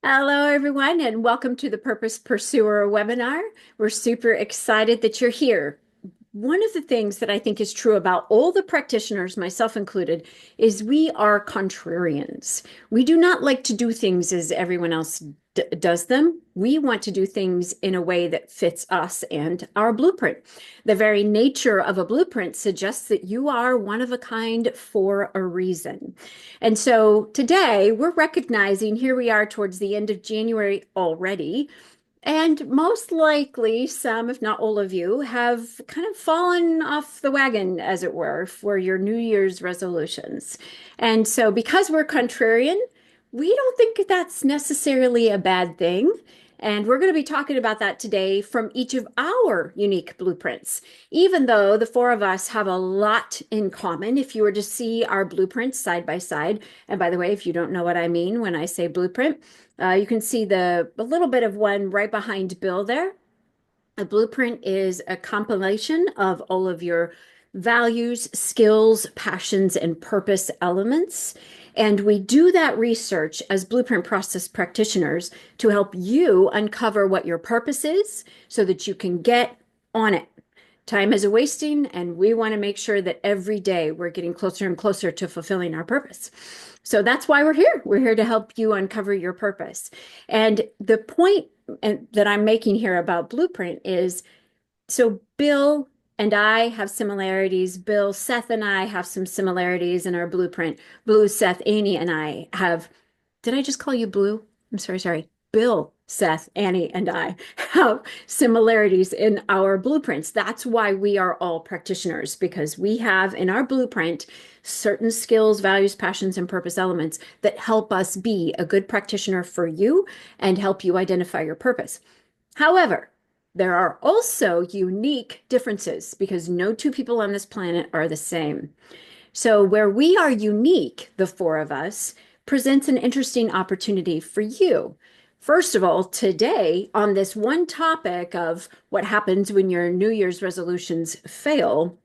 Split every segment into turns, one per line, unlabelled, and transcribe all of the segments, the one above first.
Hello, everyone, and welcome to the Purpose Pursuer webinar. We're super excited that you're here. One of the things that I think is true about all the practitioners, myself included, is we are contrarians. We do not like to do things as everyone else does them. We want to do things in a way that fits us and our blueprint. The very nature of a blueprint suggests that you are one of a kind for a reason. And so today we're recognizing here we are towards the end of January already. And most likely, some, if not all of you, have kind of fallen off the wagon, as it were, for your New Year's resolutions. And so, because we're contrarian, we don't think that's necessarily a bad thing. And we're going to be talking about that today from each of our unique blueprints. Even though the four of us have a lot in common, if you were to see our blueprints side by side, and by the way, if you don't know what I mean when I say blueprint, you can see a little bit of one right behind Bill there. A blueprint is a compilation of all of your values, skills, passions, and purpose elements. And we do that research as blueprint process practitioners to help you uncover what your purpose is so that you can get on it. Time is a wasting, and we want to make sure that every day we're getting closer and closer to fulfilling our purpose. So that's why we're here. We're here to help you uncover your purpose. And the point that I'm making here about Blueprint is so Bill and I have similarities. Bill, Seth, and I have some similarities in our blueprint. Blue, Seth, Annie, and I have. Did I just call you Blue? I'm sorry. Bill, Seth, Annie, and I have similarities in our blueprints. That's why we are all practitioners, because we have in our blueprint certain skills, values, passions, and purpose elements that help us be a good practitioner for you and help you identify your purpose. However, there are also unique differences because no two people on this planet are the same. So, where we are unique, the four of us, presents an interesting opportunity for you. First of all, today, on this one topic of what happens when your New Year's resolutions fail,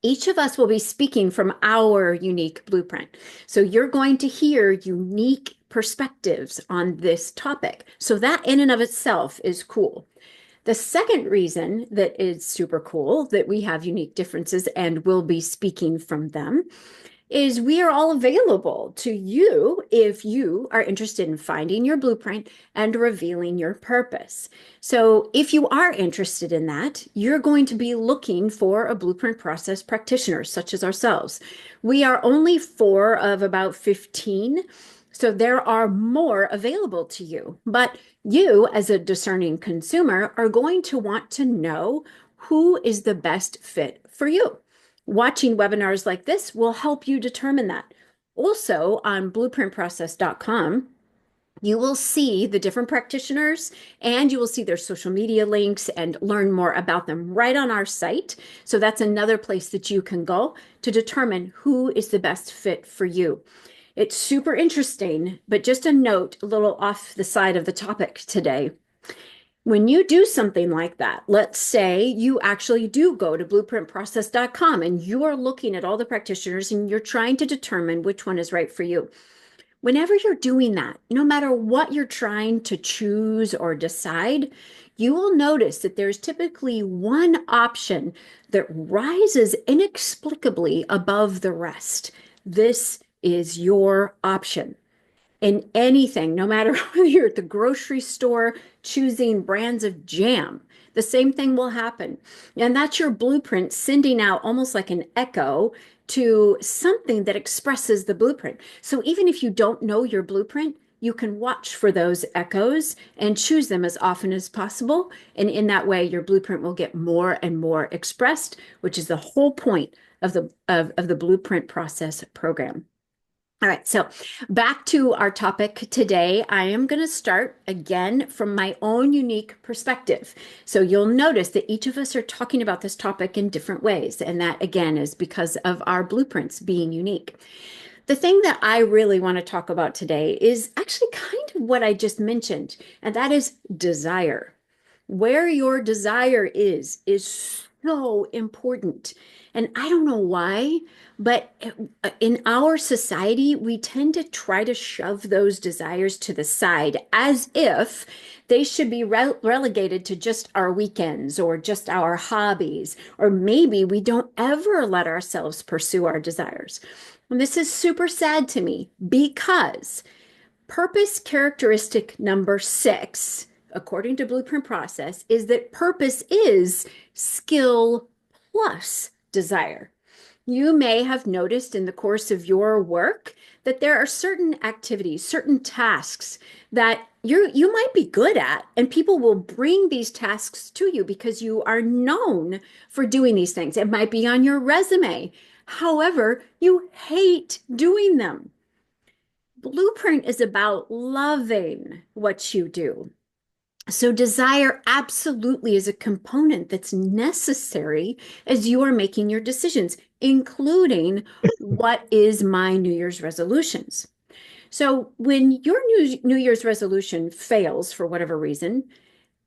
each of us will be speaking from our unique blueprint. So, you're going to hear unique perspectives on this topic. So, that in and of itself is cool. The second reason that is super cool that we have unique differences and will be speaking from them is we are all available to you if you are interested in finding your blueprint and revealing your purpose. So, if you are interested in that, you're going to be looking for a blueprint process practitioner, such as ourselves. We are only four of about 15. So there are more available to you, but you, as a discerning consumer, are going to want to know who is the best fit for you. Watching webinars like this will help you determine that. Also, on blueprintprocess.com, you will see the different practitioners and you will see their social media links and learn more about them right on our site. So that's another place that you can go to determine who is the best fit for you. It's super interesting, but just a note, a little off the side of the topic today. When you do something like that, let's say you actually do go to blueprintprocess.com and you are looking at all the practitioners and you're trying to determine which one is right for you. Whenever you're doing that, no matter what you're trying to choose or decide, you will notice that there's typically one option that rises inexplicably above the rest. This is your option in anything, no matter whether you're at the grocery store choosing brands of jam, the same thing will happen. And that's your blueprint sending out almost like an echo to something that expresses the blueprint. So even if you don't know your blueprint, you can watch for those echoes and choose them as often as possible. And in that way, your blueprint will get more and more expressed, which is the whole point of the blueprint process program. All right, so back to our topic today. I am going to start again from my own unique perspective. So you'll notice that each of us are talking about this topic in different ways. And that, again, is because of our blueprints being unique. The thing that I really want to talk about today is actually kind of what I just mentioned, and that is desire. Where your desire is so important. And I don't know why, but in our society, we tend to try to shove those desires to the side as if they should be relegated to just our weekends or just our hobbies, or maybe we don't ever let ourselves pursue our desires. And this is super sad to me because purpose characteristic number 6, according to Blueprint Process, is that purpose is skill plus desire. You may have noticed in the course of your work that there are certain activities, certain tasks that you might be good at, and people will bring these tasks to you because you are known for doing these things. It might be on your resume. However, you hate doing them. Blueprint is about loving what you do. So desire absolutely is a component that's necessary as you are making your decisions, including what is my New Year's resolutions. So when your New Year's resolution fails for whatever reason,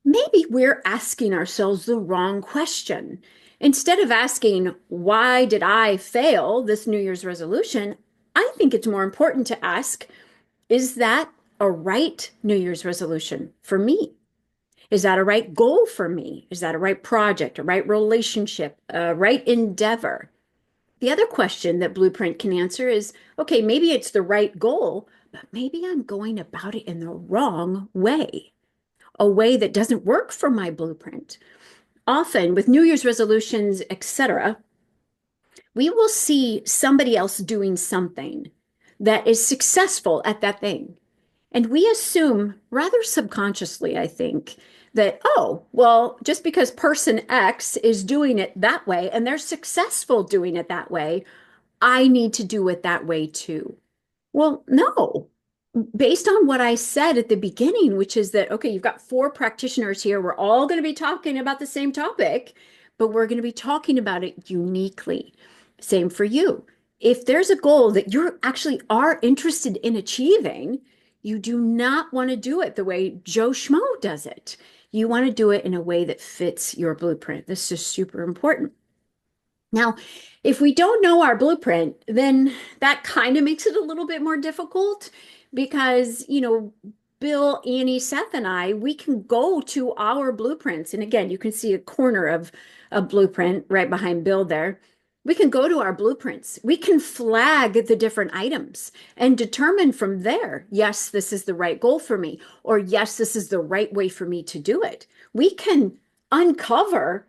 maybe we're asking ourselves the wrong question. Instead of asking, why did I fail this New Year's resolution? I think it's more important to ask, is that a right New Year's resolution for me? Is that a right goal for me? Is that a right project, a right relationship, a right endeavor? The other question that Blueprint can answer is, okay, maybe it's the right goal, but maybe I'm going about it in the wrong way, a way that doesn't work for my blueprint. Often with New Year's resolutions, etc., we will see somebody else doing something that is successful at that thing. And we assume rather subconsciously, I think, that, oh, well, just because person X is doing it that way and they're successful doing it that way, I need to do it that way too. Well, no. Based on what I said at the beginning, which is that, okay, you've got 4 practitioners here. We're all going to be talking about the same topic, but we're going to be talking about it uniquely. Same for you. If there's a goal that you actually are interested in achieving, you do not want to do it the way Joe Schmo does it. You want to do it in a way that fits your blueprint. This is super important. Now, if we don't know our blueprint, then that kind of makes it a little bit more difficult because, Bill, Annie, Seth, and I, we can go to our blueprints. And again, you can see a corner of a blueprint right behind Bill there. We can go to our blueprints. We can flag the different items and determine from there, yes, this is the right goal for me, or yes, this is the right way for me to do it. We can uncover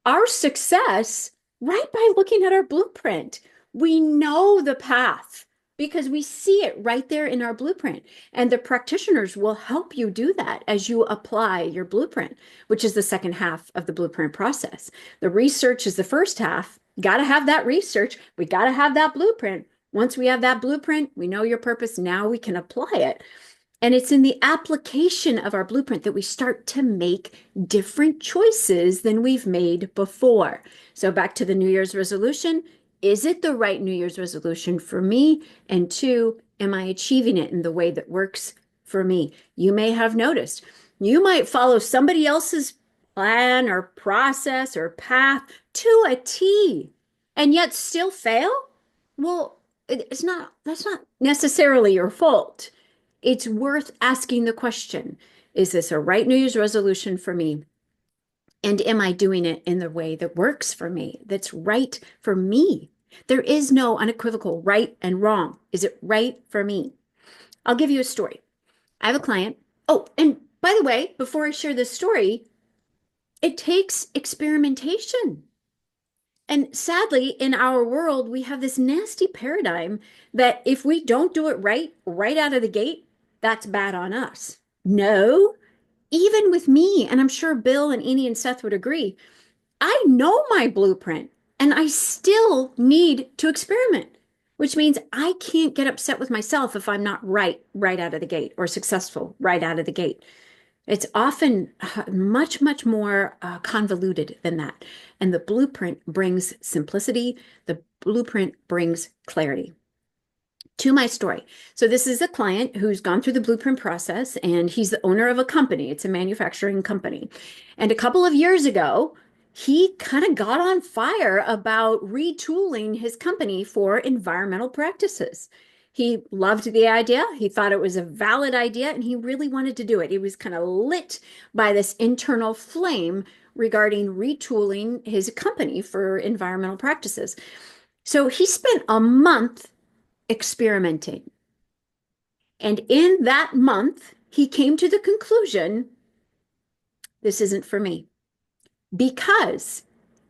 our success right by looking at our blueprint. We know the path because we see it right there in our blueprint. And the practitioners will help you do that as you apply your blueprint, which is the second half of the blueprint process. The research is the first half. Got to have that research. We got to have that blueprint. Once we have that blueprint, we know your purpose. Now we can apply it. And it's in the application of our blueprint that we start to make different choices than we've made before. So back to the New Year's resolution. Is it the right New Year's resolution for me? And 2, am I achieving it in the way that works for me? You may have noticed you might follow somebody else's plan or process or path to a T and yet still fail. Well, that's not necessarily your fault. It's worth asking the question, is this a right New Year's resolution for me? And am I doing it in the way that works for me, that's right for me? There is no unequivocal right and wrong. Is it right for me? I'll give you a story. I have a client. Oh, and by the way, before I share this story, it takes experimentation. And sadly, in our world, we have this nasty paradigm that if we don't do it right out of the gate, that's bad on us. No, even with me, and I'm sure Bill and Eni and Seth would agree, I know my blueprint and I still need to experiment, which means I can't get upset with myself if I'm not right out of the gate or successful right out of the gate. It's often much, much more convoluted than that. And the blueprint brings simplicity. The blueprint brings clarity. To my story. So this is a client who's gone through the blueprint process, and he's the owner of a company. It's a manufacturing company. And a couple of years ago, he kind of got on fire about retooling his company for environmental practices. He loved the idea. He thought it was a valid idea and he really wanted to do it. He was kind of lit by this internal flame regarding retooling his company for environmental practices. So he spent a month experimenting. And in that month, he came to the conclusion, this isn't for me. Because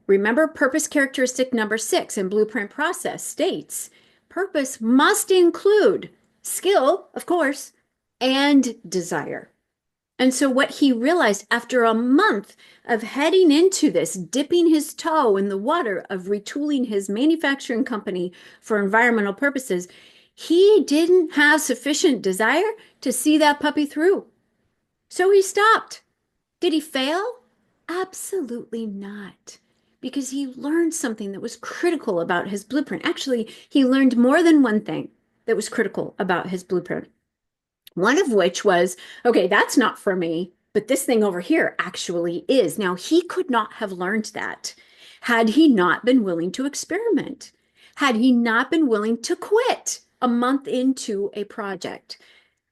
remember, purpose characteristic number 6 in blueprint process states purpose must include skill, of course, and desire. And so, what he realized after a month of heading into this, dipping his toe in the water of retooling his manufacturing company for environmental purposes, he didn't have sufficient desire to see that puppy through. So he stopped. Did he fail? Absolutely not, because he learned something that was critical about his blueprint. Actually, he learned more than one thing that was critical about his blueprint. One of which was, okay, that's not for me, but this thing over here actually is. Now, he could not have learned that had he not been willing to experiment, had he not been willing to quit a month into a project.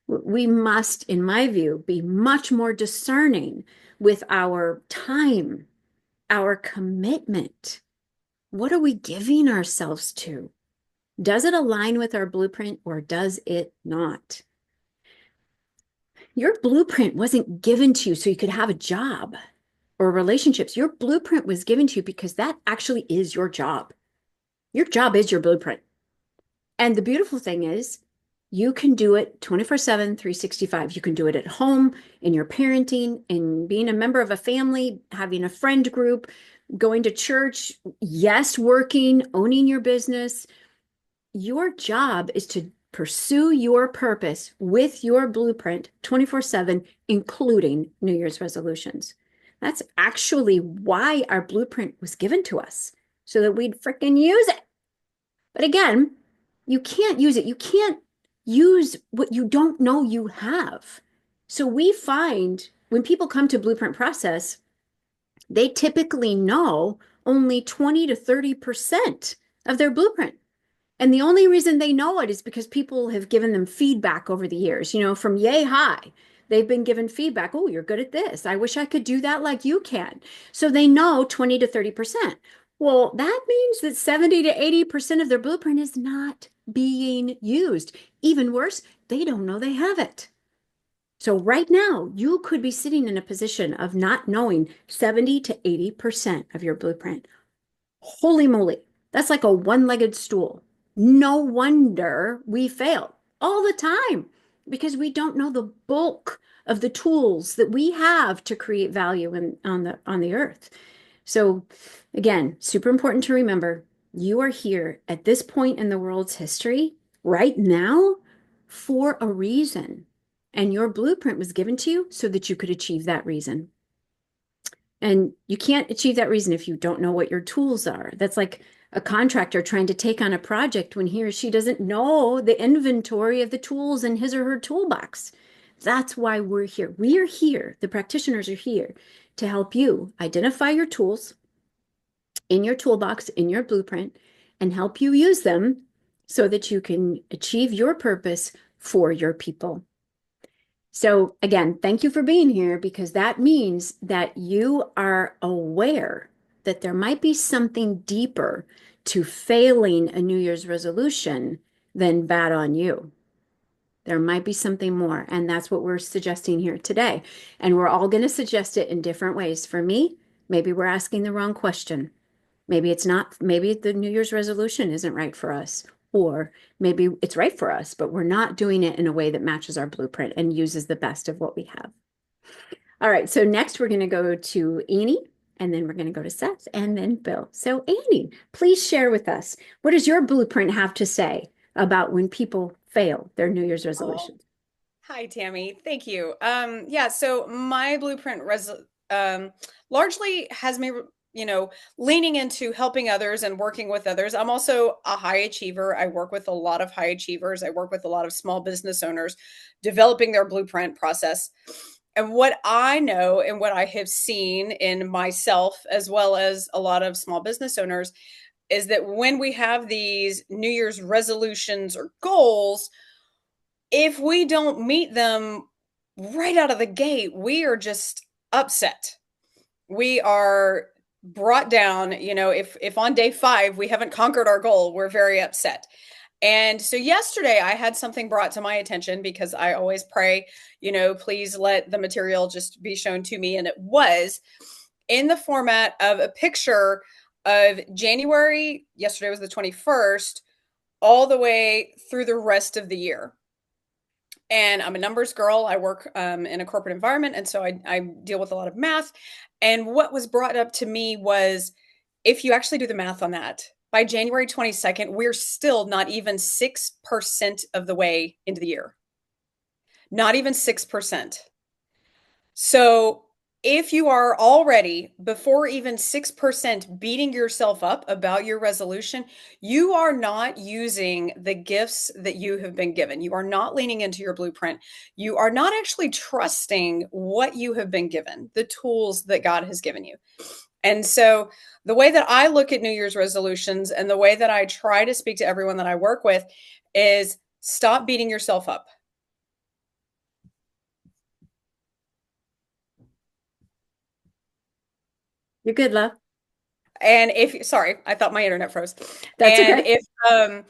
We must, in my view, be much more discerning with our time, our commitment. What are we giving ourselves to? Does it align with our blueprint or does it not? Your blueprint wasn't given to you so you could have a job or relationships. Your blueprint was given to you because that actually is your job. Your job is your blueprint. And the beautiful thing is, you can do it 24/7, 365. You can do it at home, in your parenting, in being a member of a family, having a friend group, going to church, yes, working, owning your business. Your job is to pursue your purpose with your blueprint 24/7, including New Year's resolutions. That's actually why our blueprint was given to us, so that we'd freaking use it. But again, you can't use it. You can't use what you don't know you have. So we find when people come to blueprint process, they typically know only 20 to 30% of their blueprint. And the only reason they know it is because people have given them feedback over the years, from yay high. They've been given feedback. Oh, you're good at this. I wish I could do that like you can. So they know 20 to 30%. Well, that means that 70 to 80% of their blueprint is not being used. Even worse, they don't know they have it. So right now, you could be sitting in a position of not knowing 70 to 80% of your blueprint. Holy moly, that's like a one-legged stool. No wonder we fail all the time because we don't know the bulk of the tools that we have to create value on the earth. So again, super important to remember, you are here at this point in the world's history right now for a reason. And your blueprint was given to you so that you could achieve that reason. And you can't achieve that reason if you don't know what your tools are. That's like a contractor trying to take on a project when he or she doesn't know the inventory of the tools in his or her toolbox. That's why we're here. We are here. The practitioners are here to help you identify your tools in your toolbox, in your blueprint, and help you use them so that you can achieve your purpose for your people. So again, thank you for being here because that means that you are aware that there might be something deeper to failing a New Year's resolution than bad on you. There might be something more, and that's what we're suggesting here today. And we're all going to suggest it in different ways. For me, maybe we're asking the wrong question. Maybe it's not, maybe the New Year's resolution isn't right for us. Or maybe it's right for us, but we're not doing it in a way that matches our blueprint and uses the best of what we have. All right, so next we're going to go to Annie, and then we're going to go to Seth, and then Bill. So Annie, please share with us, what does your blueprint have to say about when people fail their New Year's resolutions?
Hi, Tammy. Thank you. Yeah, so my blueprint largely has me, leaning into helping others and working with others. I'm also a high achiever. I work with a lot of high achievers. I work with a lot of small business owners developing their blueprint process. And what I know and what I have seen in myself, as well as a lot of small business owners, is that when we have these New Year's resolutions or goals, if we don't meet them right out of the gate, we are just upset. We are brought down, if on day 5 we haven't conquered our goal, we're very upset. And so yesterday I had something brought to my attention because I always pray, please let the material just be shown to me. And it was in the format of a picture of January, yesterday was the 21st, all the way through the rest of the year. And I'm a numbers girl. I work in a corporate environment. And so I deal with a lot of math. And what was brought up to me was if you actually do the math on that, by January 22nd, we're still not even 6% of the way into the year. Not even 6%. So if you are already, before even 6%, beating yourself up about your resolution, you are not using the gifts that you have been given. You are not leaning into your blueprint. You are not actually trusting what you have been given, the tools that God has given you. And so the way that I look at New Year's resolutions and the way that I try to speak to everyone that I work with is stop beating yourself up.
You're good, love.
And sorry, I thought my internet froze.
That's
And
okay.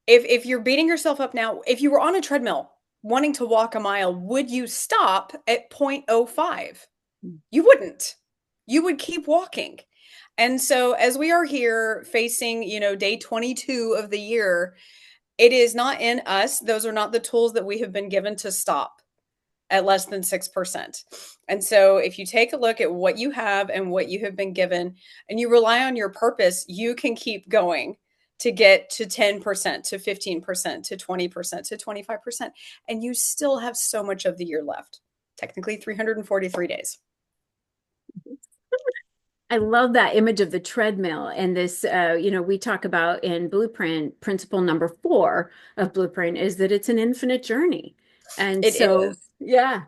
if you're beating yourself up now, if you were on a treadmill wanting to walk a mile, would you stop at 0.05? You wouldn't. You would keep walking. And so as we are here facing, day 22 of the year, it is not in us. Those are not the tools that we have been given to stop at less than 6%. And so if you take a look at what you have and what you have been given and you rely on your purpose, you can keep going to get to 10%, to 15%, to 20%, to 25%. And you still have so much of the year left. Technically 343 days.
I love that image of the treadmill and this, we talk about in Blueprint, principle number 4 of Blueprint is that it's an infinite journey. And
It
so,
is.
yeah,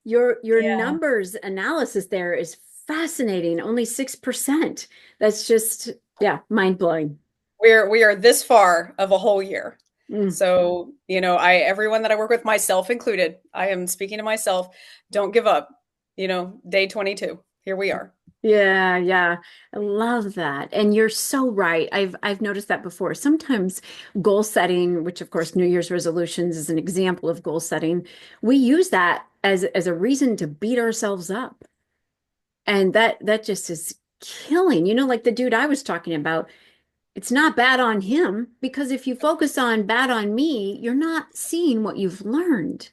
your
Yeah.
numbers analysis there is fascinating. Only 6%. That's just, yeah, mind blowing.
We are this far of a whole year.
Mm.
So, everyone that I work with, myself included, I am speaking to myself, don't give up. Day 22. Here we are.
Yeah, yeah. I love that. And you're so right. I've noticed that before. Sometimes goal setting, which of course New Year's resolutions is an example of goal setting, we use that as a reason to beat ourselves up. And that just is killing. Like the dude I was talking about, it's not bad on him because if you focus on bad on me, you're not seeing what you've learned.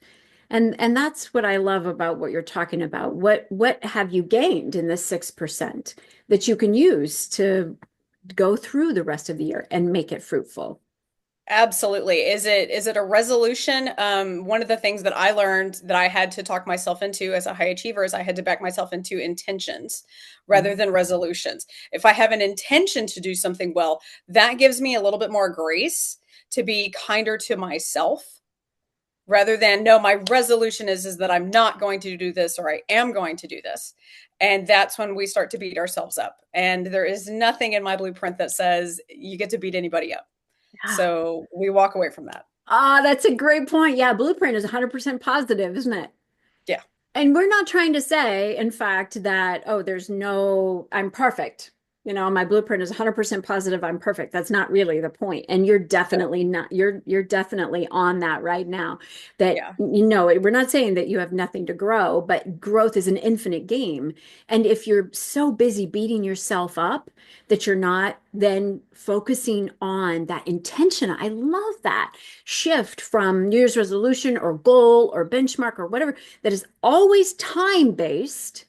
And that's what I love about what you're talking about. What have you gained in this 6% that you can use to go through the rest of the year and make it fruitful?
Absolutely. Is it a resolution? One of the things that I learned that I had to talk myself into as a high achiever is I had to back myself into intentions rather
Mhm.
than resolutions. If I have an intention to do something well, that gives me a little bit more grace to be kinder to myself rather than no, my resolution is that I'm not going to do this or I am going to do this. And that's when we start to beat ourselves up. And there is nothing in my blueprint that says you get to beat anybody up.
Yeah.
So we walk away from that.
Ah, that's a great point. Yeah, Blueprint is 100% positive, isn't it?
Yeah.
And we're not trying to say, in fact, that, oh, I'm perfect. My blueprint is 100% positive, I'm perfect. That's not really the point. And you're
No.
definitely not, you're definitely on that right now. That,
Yeah.
we're not saying that you have nothing to grow, but growth is an infinite game. And if you're so busy beating yourself up that you're not then focusing on that intention, I love that shift from New Year's resolution or goal or benchmark or whatever that is always time based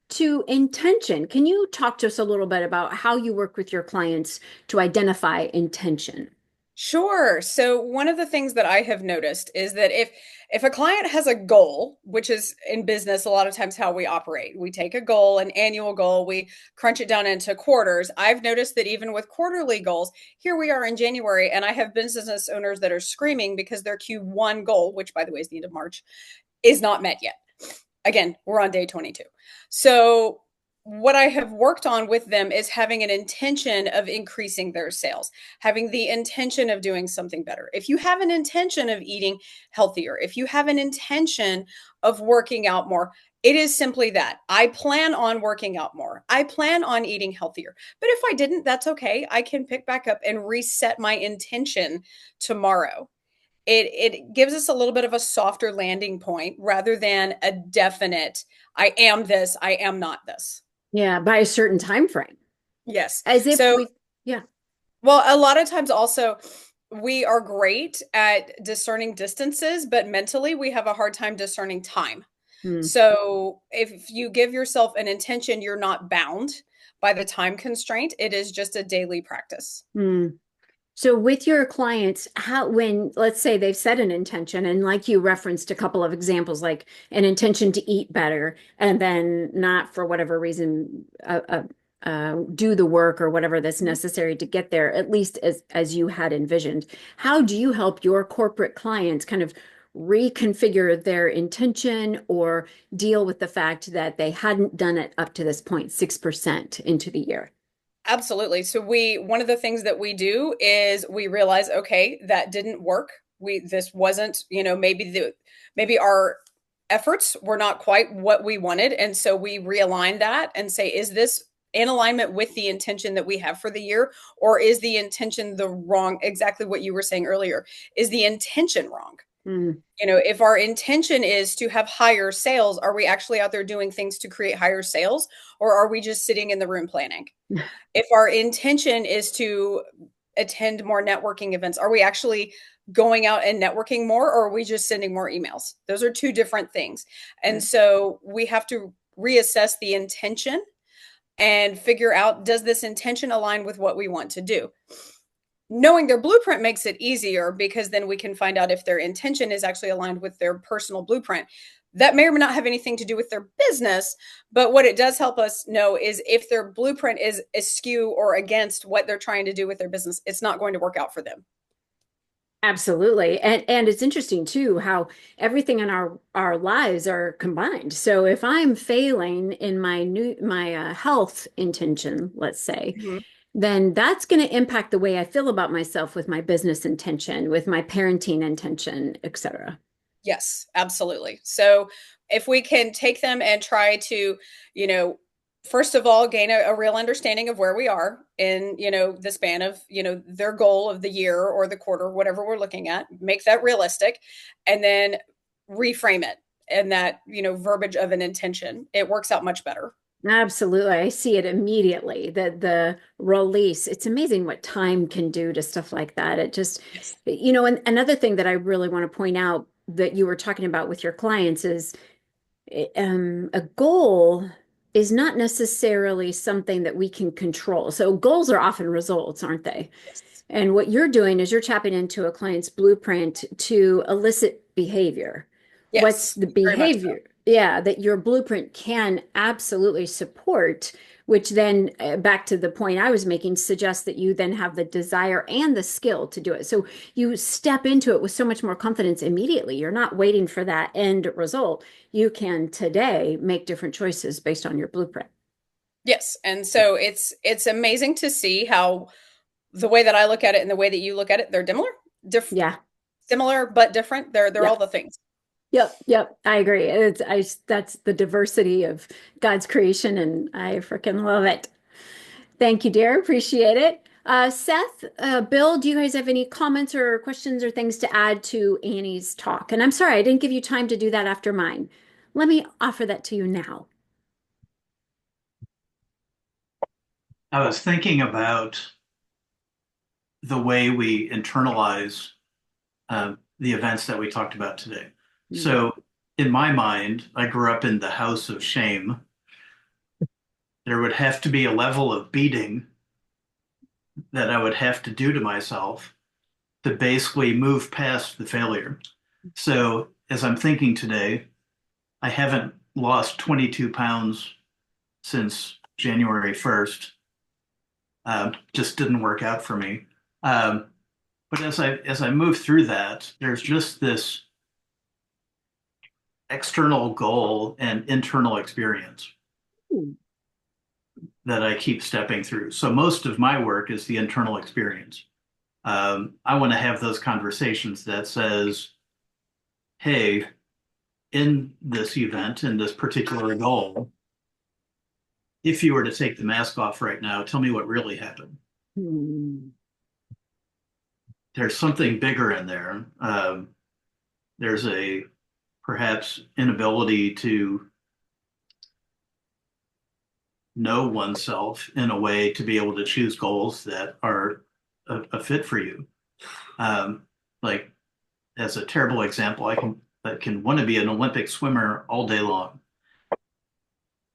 to intention. Can you talk to us a little bit about how you work with your clients to identify intention?
Sure. So one of the things that I have noticed is that if a client has a goal, which is in business a lot of times how we operate, we take a goal, an annual goal, we crunch it down into quarters. I've noticed that even with quarterly goals, here we are in January, and I have business owners that are screaming because their Q1 goal, which by the way is the end of March, is not met yet. Again, we're on day 22. So what I have worked on with them is having an intention of increasing their sales, having the intention of doing something better. If you have an intention of eating healthier, if you have an intention of working out more, it is simply that. I plan on working out more. I plan on eating healthier. But if I didn't, that's okay. I can pick back up and reset my intention tomorrow. It gives us a little bit of a softer landing point rather than a definite, I am this, I am not this.
Yeah, by a certain time frame.
Yes.
As if
So,
we, yeah.
well, a lot of times also we are great at discerning distances, but mentally we have a hard time discerning time.
Hmm.
So if you give yourself an intention, you're not bound by the time constraint. It is just a daily practice.
Hmm. So with your clients, how when let's say they've set an intention and like you referenced a couple of examples, like an intention to eat better and then not for whatever reason do the work or whatever that's necessary to get there, at least as you had envisioned. How do you help your corporate clients kind of reconfigure their intention or deal with the fact that they hadn't done it up to this point, 6% into the year?
Absolutely. So one of the things that we do is we realize, okay, that didn't work. This wasn't, maybe our efforts were not quite what we wanted. And so we realign that and say, is this in alignment with the intention that we have for the year? Or is the intention the wrong, exactly what you were saying earlier? Is the intention wrong?
Mm.
If our intention is to have higher sales, are we actually out there doing things to create higher sales? Or are we just sitting in the room planning? If our intention is to attend more networking events, are we actually going out and networking more, or are we just sending more emails? Those are two different things. And so we have to reassess the intention and figure out, does this intention align with what we want to do? Knowing their blueprint makes it easier because then we can find out if their intention is actually aligned with their personal blueprint. That may or may not have anything to do with their business, but what it does help us know is if their blueprint is askew or against what they're trying to do with their business, it's not going to work out for them.
Absolutely. And it's interesting too how everything in our lives are combined. So if I'm failing in my health intention, let's say,
Mhm.
then that's going to impact the way I feel about myself with my business intention, with my parenting intention, etc.
Yes, absolutely. So if we can take them and try to, you know, first of all, gain a real understanding of where we are in, the span of, their goal of the year or the quarter, whatever we're looking at, make that realistic, and then reframe it and that, verbiage of an intention. It works out much better.
Absolutely. I see it immediately that the release, it's amazing what time can do to stuff like that. It just,
Yes.
and another thing that I really want to point out that you were talking about with your clients is a goal is not necessarily something that we can control. So goals are often results, aren't they?
Yes.
And what you're doing is you're tapping into a client's blueprint to elicit behavior. What's
Yes.
the
Very much so.
behavior? Yeah, that your blueprint can absolutely support, which then, back to the point I was making, suggests that you then have the desire and the skill to do it. So you step into it with so much more confidence immediately. You're not waiting for that end result. You can today make different choices based on your blueprint.
Yes. And so it's amazing to see how the way that I look at it and the way that you look at it, they're
Yeah.
similar but different. They're all
Yep.
the things.
Yep. I agree. That's the diversity of God's creation, and I freaking love it. Thank you, dear. Appreciate it. Seth, Bill, do you guys have any comments or questions or things to add to Annie's talk? And I'm sorry, I didn't give you time to do that after mine. Let me offer that to you now.
I was thinking about the way we internalize the events that we talked about today.
Mm.
So, in my mind, I grew up in the house of shame. There would have to be a level of beating that I would have to do to myself to basically move past the failure. So, as I'm thinking today, I haven't lost 22 pounds since January 1st. Just didn't work out for me. Um, but as I move through that, there's just this external goal and internal experience
Hmm.
that I keep stepping through. So most of my work is the internal experience. I want to have those conversations that says, hey, in this event, in this particular goal, if you were to take the mask off right now, tell me what really happened.
Hmm.
There's something bigger in there. There's a perhaps inability to know oneself in a way to be able to choose goals that are a fit for you. Um, like as a terrible example, I can want to be an Olympic swimmer all day long.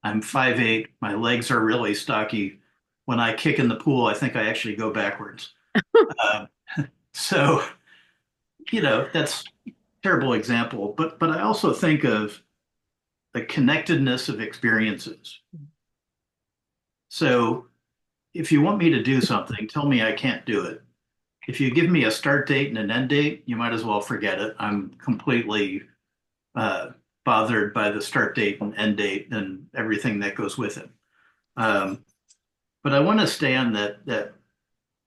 I'm 5'8", my legs are really stocky. When I kick in the pool, I think I actually go backwards. Um, so, that's a terrible example. But I also think of the connectedness of experiences. So if you want me to do something, tell me I can't do it. If you give me a start date and an end date, you might as well forget it. I'm completely uh, bothered by the start date and end date and everything that goes with it. Um, but I want to stay on that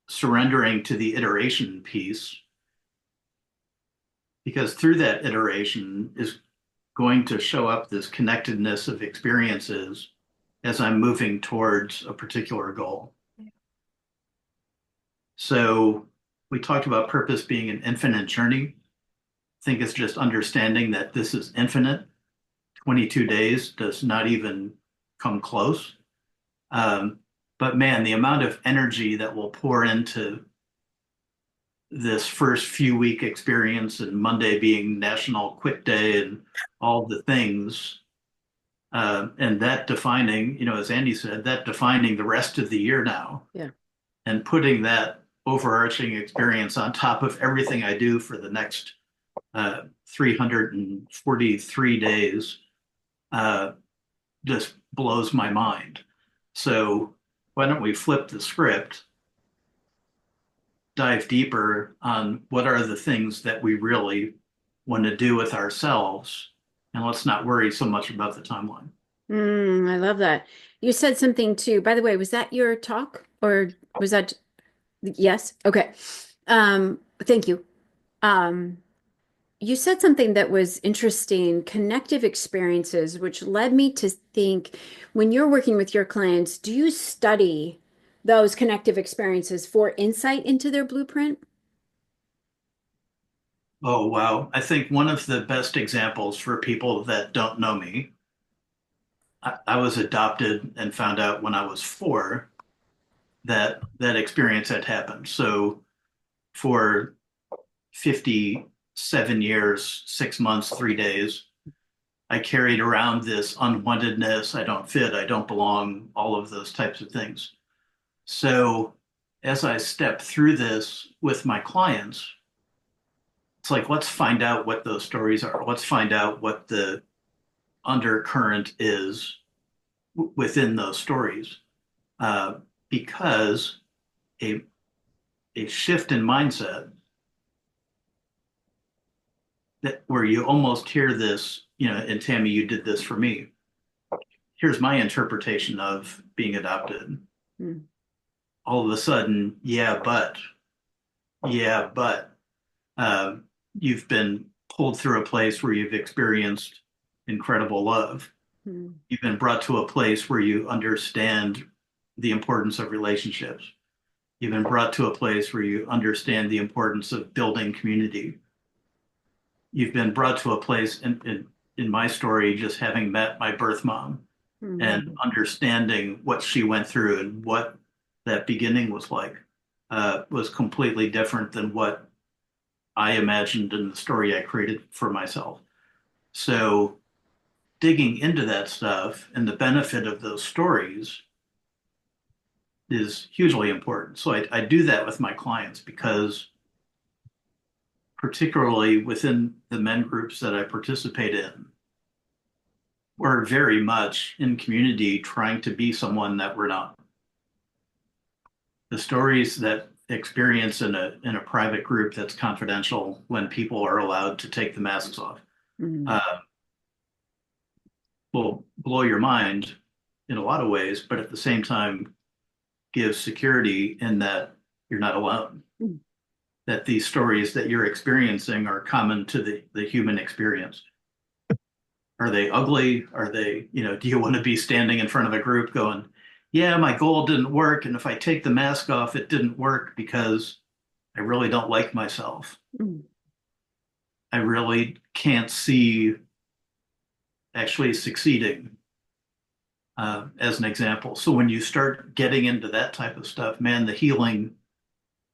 surrendering to the iteration piece because through that iteration is going to show up this connectedness of experiences as I'm moving towards a particular goal. So we talked about purpose being an infinite journey. I think it's just understanding that this is infinite. 22 days does not even come close. Um, but man, the amount of energy that will pour into this first few week experience and Monday being National Quit Day and all the things, and that defining, as Andy said, that defining the rest of the year now.
Yeah.
And putting that overarching experience on top of everything I do for the next 343 days uh, just blows my mind. So why don't we flip the script, dive deeper on what are the things that we really want to do with ourselves, and let's not worry so much about the timeline.
I love that. You said something too. By the way, was that your talk or was that yes? Okay. Thank you. Um, you said something that was interesting, connective experiences, which led me to think when you're working with your clients, do you study those connective experiences for insight into their blueprint?
Oh, wow. I think one of the best examples for people that don't know me, I was adopted and found out when I was 4 that that experience had happened. So for 57 years, 6 months, 3 days, I carried around this unwantedness. I don't fit, I don't belong, all of those types of things. So as I step through this with my clients, it's like, let's find out what those stories are. Let's find out what the undercurrent is within those stories. Uh, because a, a shift in mindset that where you almost hear this, and Tammy, you did this for me. Here's my interpretation of being adopted.
Hmm.
All of a sudden, yeah, but um, you've been pulled through a place where you've experienced incredible love.
Hmm.
You've been brought to a place where you understand the importance of relationships. You've been brought to a place where you understand the importance of building community. You've been brought to a place in my story, just having met my birth mom and
Hmm.
understanding what she went through and what that beginning was like, was completely different than what I imagined in the story I created for myself. So digging into that stuff and the benefit of those stories is hugely important. So I do that with my clients because particularly within the men groups that I participate in, we're very much in community trying to be someone that we're not. The stories that experience in a private group that's confidential when people are allowed to take the masks off.
Hmm.
Uh, will blow your mind in a lot of ways, but at the same time give security in that you're not alone.
Mm.
That these stories that you're experiencing are common to the human experience. Are they ugly? Are they, do you want to be standing in front of a group going, yeah, my goal didn't work. And if I take the mask off, it didn't work because I really don't like myself.
Mm.
I really can't see actually succeeding as an example. So when you start getting into that type of stuff, man, the healing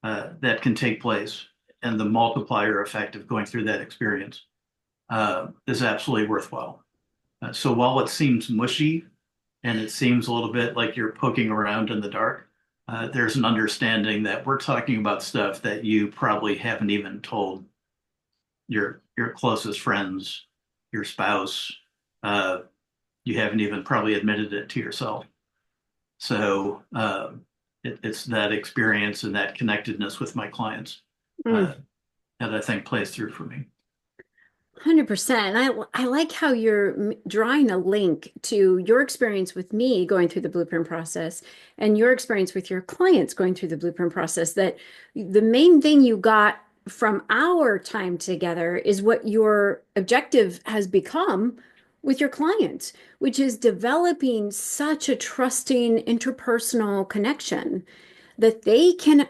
that can take place and the multiplier effect of going through that experience is absolutely worthwhile. So while it seems mushy and it seems a little bit like you're poking around in the dark, there's an understanding that we're talking about stuff that you probably haven't even told your closest friends, your spouse. Uh, you haven't even probably admitted it to yourself. So it's that experience and that connectedness with my clients
Mm.
uh, that I think plays through for me.
100%. I like how you're drawing a link to your experience with me going through the blueprint process and your experience with your clients going through the blueprint process. That the main thing you got from our time together is what your objective has become with your clients, which is developing such a trusting interpersonal connection that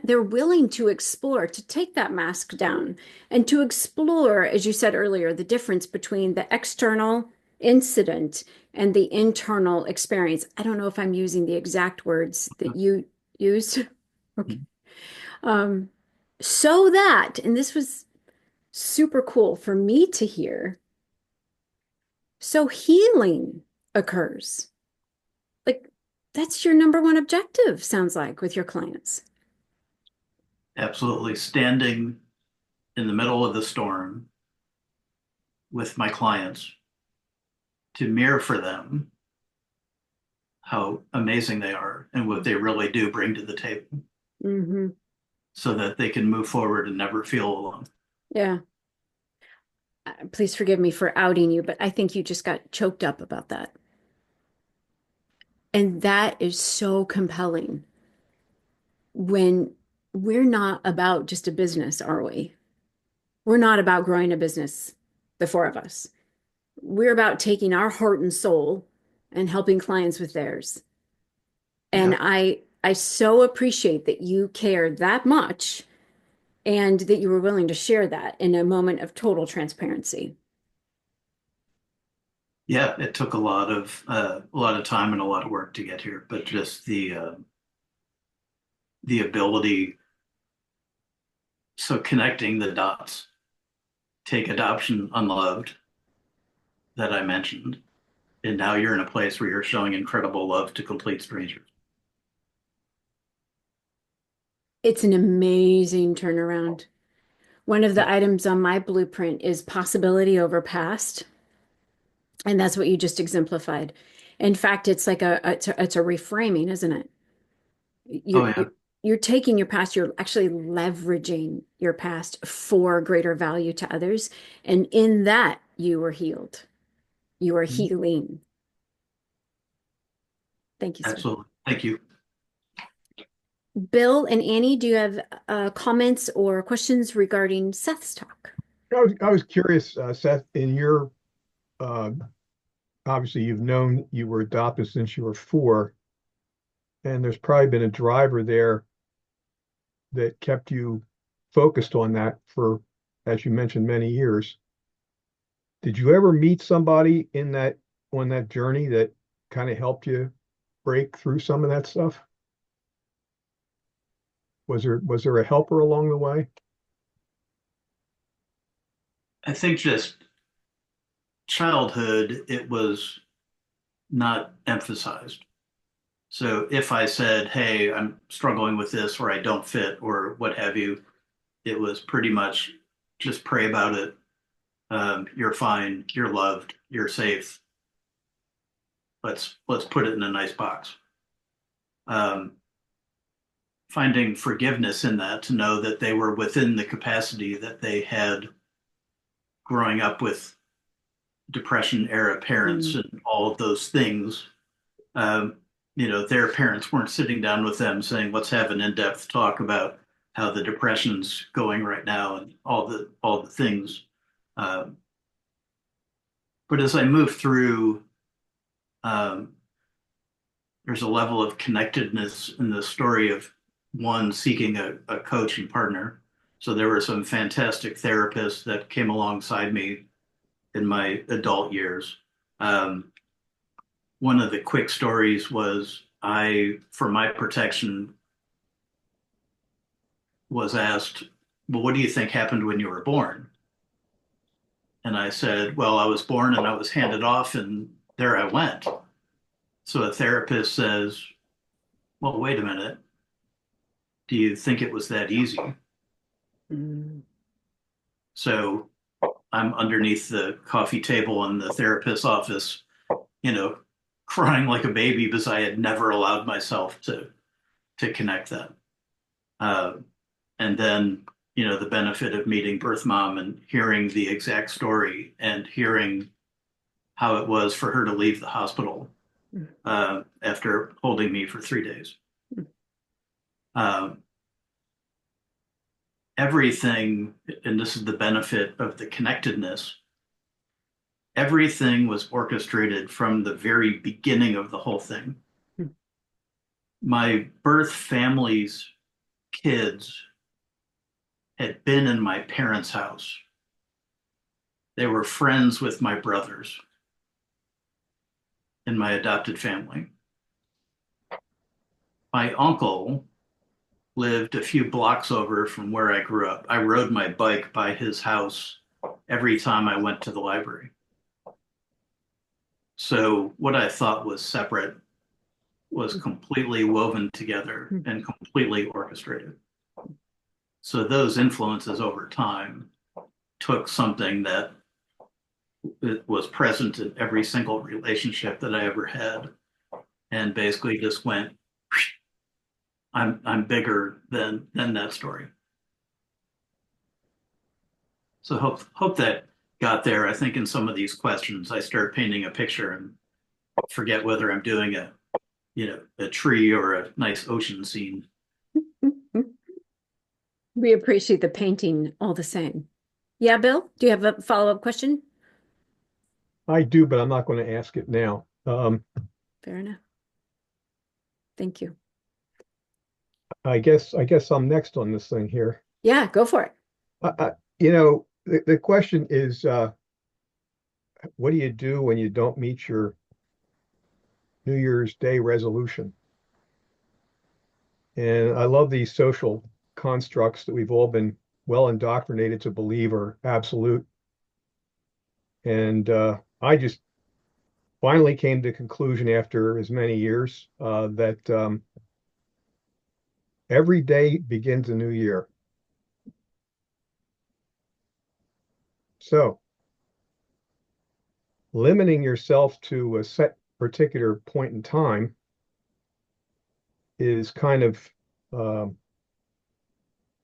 they're willing to explore, to take that mask down and to explore, as you said earlier, the difference between the external incident and the internal experience. I don't know if I'm using the exact words that you used. Okay. Um, so that, and this was super cool for me to hear, so healing occurs. Like that's your number one objective, sounds like, with your clients.
Absolutely. Standing in the middle of the storm with my clients to mirror for them how amazing they are and what they really do bring to the table
Hmm.
so that they can move forward and never feel alone.
Yeah. Please forgive me for outing you, but I think you just got choked up about that. And that is so compelling when we're not about just a business, are we? We're not about growing a business, the four of us. We're about taking our heart and soul and helping clients with theirs. And
Yeah.
I so appreciate that you care that much and that you were willing to share that in a moment of total transparency.
Yeah, it took a lot of time and a lot of work to get here, but just the ability, so connecting the dots, take adoption unloved that I mentioned, and now you're in a place where you're showing incredible love to complete strangers.
It's an amazing turnaround. One of the
Yeah.
items on my blueprint is possibility over past, and that's what you just exemplified. In fact, it's like it's a reframing, isn't it?
Oh
You're
yeah.
you're taking your past, you're actually leveraging your past for greater value to others, and in that you were healed. You are
Mhm.
healing. Thank you, sir.
Absolutely. Thank you.
Bill and Annie, do you have comments or questions regarding Seth's talk?
I was curious, Seth, in your uh, obviously you've known you were adopted since you were 4, and there's probably been a driver there that kept you focused on that for, as you mentioned, many years. Did you ever meet somebody in that on that journey that kind of helped you break through some of that stuff? Was there a helper along the way?
I think just childhood, it was not emphasized. So if I said, hey, I'm struggling with this or I don't fit or what have you, it was pretty much just pray about it. You're fine. You're loved. You're safe. Let's put it in a nice box. Um, Finding forgiveness in that to know that they were within the capacity that they had growing up with Depression era parents and all of those things. Um, their parents weren't sitting down with them saying, let's have an in-depth talk about how the depression's going right now and all the things. Um, but as I move through, um, there's a level of connectedness in the story of one seeking a coaching partner. So there were some fantastic therapists that came alongside me in my adult years. Um, One of the quick stories was for my protection, was asked, well, what do you think happened when you were born? And I said, well, I was born and I was handed off and there I went. So a therapist says, well, wait a minute. Do you think it was that easy?
Mm.
So I'm underneath the coffee table in the therapist's office, you know, crying like a baby because I had never allowed myself to connect that. Uh, and then, the benefit of meeting birth mom and hearing the exact story and hearing how it was for her to leave the hospital after holding me for 3 days. Um, Everything, and this is the benefit of the connectedness, everything was orchestrated from the very beginning of the whole thing. My birth family's kids had been in my parents' house. They were friends with my brothers in my adopted family. My uncle lived a few blocks over from where I grew up. I rode my bike by his house every time I went to the library. So what I thought was separate was completely woven together and completely orchestrated. So those influences over time took something that was present in every single relationship that I ever had and basically just went, I'm bigger than that story. So hope that got there. I think in some of these questions I start painting a picture and forget whether I'm doing a tree or a nice ocean scene.
We appreciate the painting all the same. Yeah, Bill, do you have a follow-up question?
I do, but I'm not going to ask it now.
Fair enough. Thank you.
I guess I'm next on this thing here.
Yeah, go for it.
The question is, what do you do when you don't meet your New Year's Day resolution? And I love these social constructs that we've all been well indoctrinated to believe are absolute. And I just finally came to the conclusion after as many years that every day begins a new year. So limiting yourself to a set particular point in time is kind of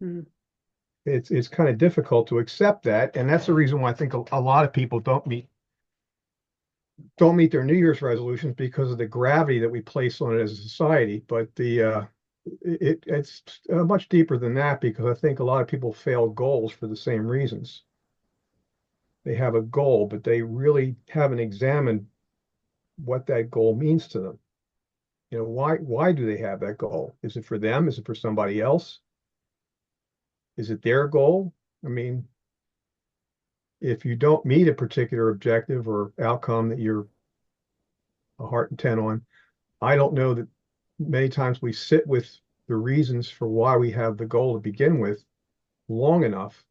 Mm.
it's kind of difficult to accept that, and that's the reason why I think a lot of people don't meet their New Year's resolutions because of the gravity that we place on it as a society. But it's much deeper than that because I think a lot of people fail goals for the same reasons. They have a goal, but they really haven't examined what that goal means to them. Why do they have that goal? Is it for them? Is it for somebody else? Is it their goal? I mean, if you don't meet a particular objective or outcome that you're a heart intent on, I don't know that many times we sit with the reasons for why we have the goal to begin with long enough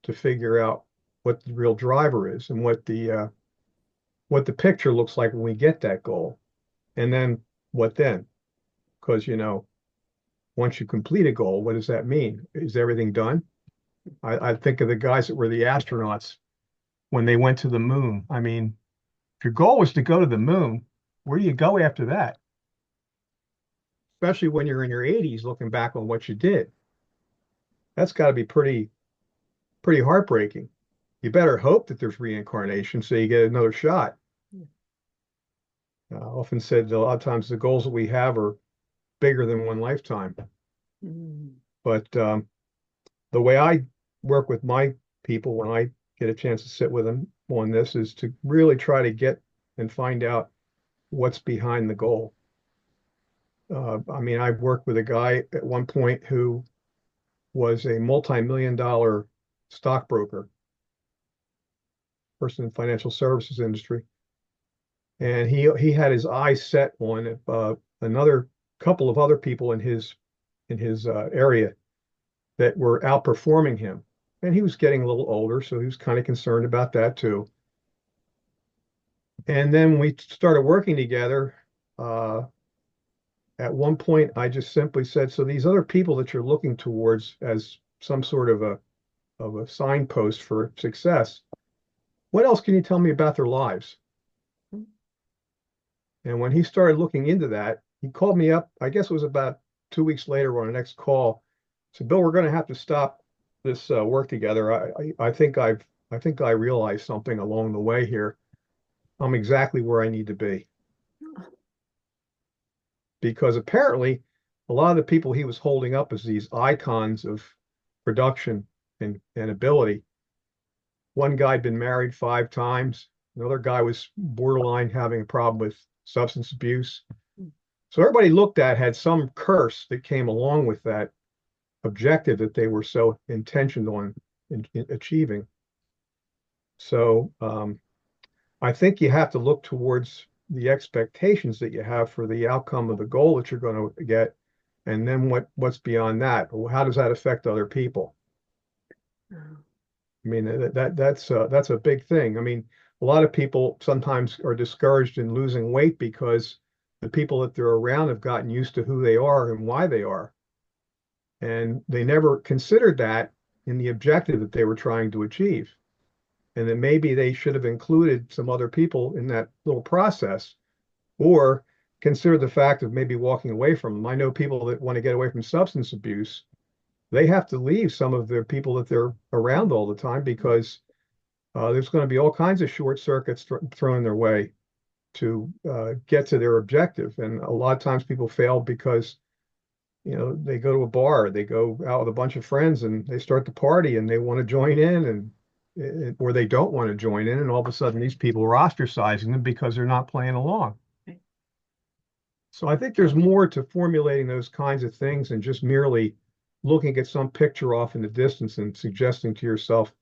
to figure out what the real driver is and what the picture looks like when we get that goal. And then what then? Because once you complete a goal, what does that mean? Is everything done? I think of the guys that were the astronauts when they went to the moon. I mean, if your goal was to go to the moon, where do you go after that? Especially when you're in your 80s looking back on what you did. That's got to be pretty heartbreaking. you better hope that there's reincarnation so you get another shot. Often said that a lot of times the goals that we have are bigger than one lifetime.
Mm.
But the way I work with my people when I get a chance to sit with them on this is to really try to get and find out what's behind the goal. I mean, I worked with a guy at one point who was a multi-million-dollar stockbroker, person in the financial services industry, and he had his eyes set on another couple of other people in his area that were outperforming him. And he was getting a little older, so he was kind of concerned about that too. And then we started working together. At one point, I just simply said, "So these other people that you're looking towards as some sort of a signpost for success, what else can you tell me about their lives?" And when he started looking into that, he called me up. I guess it was about 2 weeks later on the next call. Said, "Bill, we're going to have to stop this work together. I think I realized something along the way here. I'm exactly where I need to be." Because apparently a lot of the people he was holding up as these icons of production and ability. One guy had been married 5 times. Another guy was borderline having a problem with substance abuse. So everybody looked at had some curse that came along with that objective that they were so intentioned on in achieving. So I think you have to look towards the expectations that you have for the outcome of the goal that you're going to get, and then what's beyond that. How does that affect other people? I mean, that's a big thing. I mean, a lot of people sometimes are discouraged in losing weight because the people that they're around have gotten used to who they are and why they are. And they never considered that in the objective that they were trying to achieve. And that maybe they should have included some other people in that little process, or consider the fact of maybe walking away from them. I know people that want to get away from substance abuse, they have to leave some of their people that they're around all the time because there's going to be all kinds of short circuits thrown their way to get to their objective. And a lot of times people fail because, you know, they go to a bar, they go out with a bunch of friends and they start to party and they want to join in or they don't want to join in. And all of a sudden these people are ostracizing them because they're not playing along. So I think there's more to formulating those kinds of things than just merely looking at some picture off in the distance and suggesting to yourself,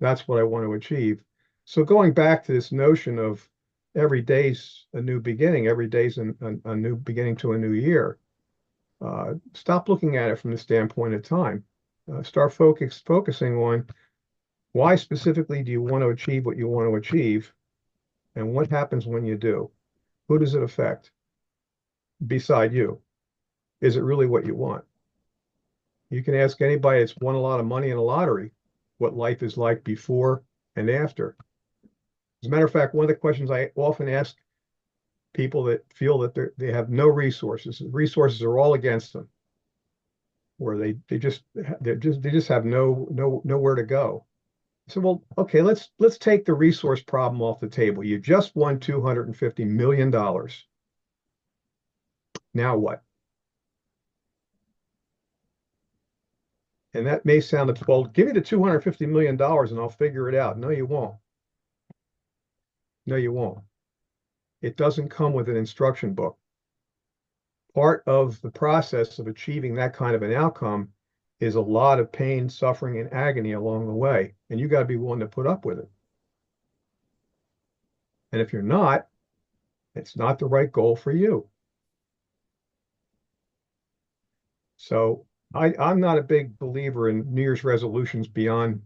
that's what I want to achieve. So going back to this notion of every day's a new beginning, every day's a new beginning to a new year. Stop looking at it from the standpoint of time. Start focusing on why specifically do you want to achieve what you want to achieve, and what happens when you do? Who does it affect beside you? Is it really what you want? You can ask anybody that's won a lot of money in a lottery what life is like before and after. As a matter of fact, one of the questions I often ask people that feel that they have no resources, resources are all against them, or they just have nowhere to go. So, well, okay, let's take the resource problem off the table. You just won $250 million. Now what? And that may sound, well, give me the $250 million and I'll figure it out. No, you won't. No, you won't. It doesn't come with an instruction book. Part of the process of achieving that kind of an outcome is a lot of pain, suffering, and agony along the way. And you got to be willing to put up with it. And if you're not, it's not the right goal for you. So I'm not a big believer in New Year's resolutions beyond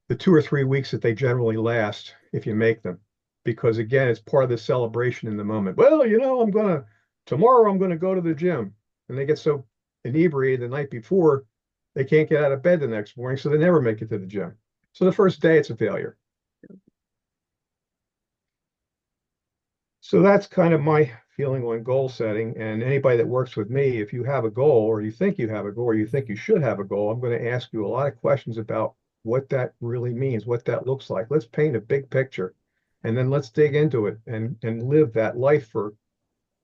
the 2 or 3 weeks that they generally last if you make them. Because again, it's part of the celebration in the moment. Well, you know, tomorrow I'm going to go to the gym. And they get so inebriated the night before, they can't get out of bed the next morning, so they never make it to the gym. So the first day, it's a failure. So that's kind of my feeling on goal setting. And anybody that works with me, if you have a goal or you think you have a goal or you think you should have a goal, I'm going to ask you a lot of questions about what that really means, what that looks like. Let's paint a big picture and then let's dig into it and live that life for